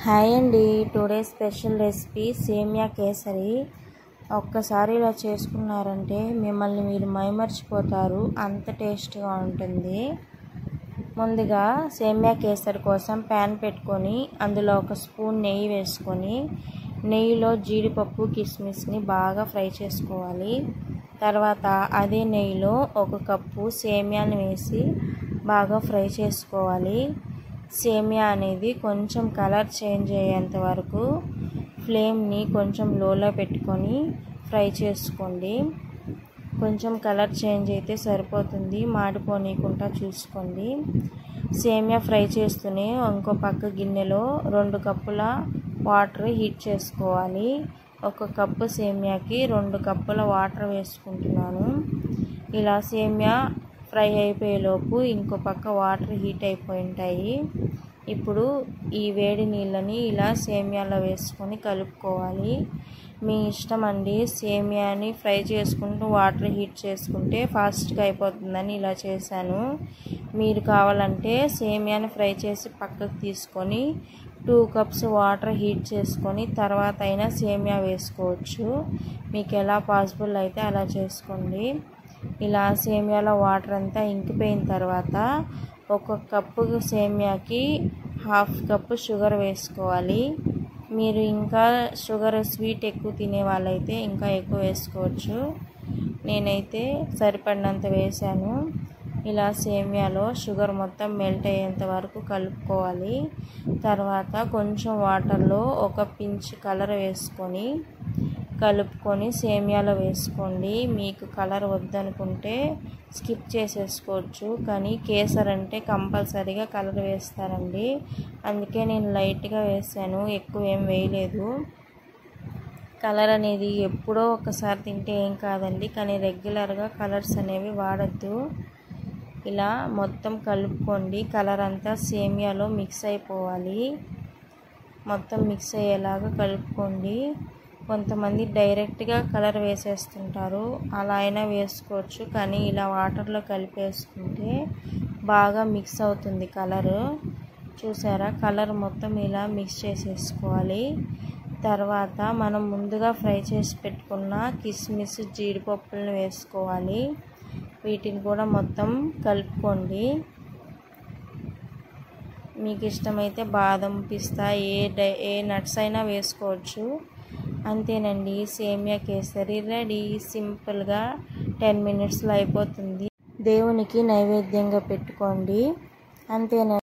Hi అండి. Today special recipe సేమియా కేసరి. ఒక్కసారి ఇలా చేసుకున్నారంటే మిమ్మల్ని మీరు మైమర్చిపోతారు, అంత టేస్ట్గా ఉంటుంది. ముందుగా సేమియా కేసరి కోసం ప్యాన్ పెట్టుకొని అందులో ఒక స్పూన్ నెయ్యి వేసుకొని నెయ్యిలో జీడిపప్పు కిస్మిస్ని బాగా ఫ్రై చేసుకోవాలి. తర్వాత అదే నెయ్యిలో ఒక కప్పు సేమియాని వేసి బాగా ఫ్రై చేసుకోవాలి. సేమియా అనేది కొంచెం కలర్ చేంజ్ అయ్యేంత వరకు ఫ్లేమ్ని కొంచెం లోలో పెట్టుకొని ఫ్రై చేసుకోండి. కొంచెం కలర్ చేంజ్ అయితే సరిపోతుంది, మాడిపోనీయకుండా చూసుకోండి. సేమియా ఫ్రై చేస్తూనే ఇంకో పక్క గిన్నెలో 2 కప్పుల వాటర్ హీట్ చేసుకోవాలి. 1 కప్పు సేమియాకి 2 కప్పుల వాటర్ వేసుకుంటున్నాను. ఇలా సేమియా ఫ్రై అయిపోయేలోపు ఇంకో పక్క వాటర్ హీట్ అయిపోయి ఉంటాయి. ఇప్పుడు ఈ వేడి నీళ్ళని ఇలా సేమియాలో వేసుకొని కలుపుకోవాలి. మీ ఇష్టం అండి. సేమియాని ఫ్రై చేసుకుంటూ వాటర్ హీట్ చేసుకుంటే ఫాస్ట్గా అయిపోతుందని ఇలా చేశాను. మీరు కావాలంటే సేమియాని ఫ్రై చేసి పక్కకు తీసుకొని 2 కప్స్ వాటర్ హీట్ చేసుకొని తర్వాత అయినా సేమియా వేసుకోవచ్చు. మీకు ఎలా పాసిబుల్ అయితే అలా చేసుకోండి. ఇలా సేమియాలో వాటర్ అంతా ఇంకిపోయిన తర్వాత 1 కప్పు సేమియాకి 1/2 కప్పు షుగర్ వేసుకోవాలి. మీరు ఇంకా షుగర్ స్వీట్ ఎక్కువ తినే వాళ్ళైతే ఇంకా ఎక్కువ వేసుకోవచ్చు. నేనైతే సరిపడినంత వేసాను. ఇలా సేమియాలో షుగర్ మొత్తం మెల్ట్ అయ్యేంత వరకు కలుపుకోవాలి. తర్వాత కొంచెం వాటర్లో ఒక పించ్ కలర్ వేసుకొని కలుపుకొని సేమియాలో వేసుకోండి. మీకు కలర్ వద్దనుకుంటే స్కిప్ చేసేసుకోవచ్చు, కానీ కేసర్ అంటే కంపల్సరీగా కలర్ వేస్తారండి. అందుకే నేను లైట్గా వేసాను, ఎక్కువ ఏం వేయలేదు. కలర్ అనేది ఎప్పుడో ఒకసారి తింటే ఏం కాదండి, కానీ రెగ్యులర్గా కలర్స్ అనేవి వాడద్దు. ఇలా మొత్తం కలుపుకోండి. కలర్ అంతా సేమియాలో మిక్స్ అయిపోవాలి. మొత్తం మిక్స్ అయ్యేలాగా కలుపుకోండి. కొంతమంది డైరెక్ట్గా కలర్ వేసేస్తుంటారు, అలా అయినా వేసుకోవచ్చు, కానీ ఇలా వాటర్లో కలిపేసుకుంటే బాగా మిక్స్ అవుతుంది కలరు. చూసారా, కలర్ మొత్తం ఇలా మిక్స్ చేసేసుకోవాలి. తర్వాత మనం ముందుగా ఫ్రై చేసి పెట్టుకున్న కిస్మిస్ జీడిపప్పులను వేసుకోవాలి. వీటిని కూడా మొత్తం కలుపుకోండి. మీకు ఇష్టమైతే బాదం, పిస్తా ఏ నట్స్ అయినా వేసుకోవచ్చు. అంతేనండి, సేమియా కేసరి రెడీ. సింపుల్గా 10 మినిట్స్లో అయిపోతుంది. దేవునికి నైవేద్యంగా పెట్టుకోండి. అంతేనండి.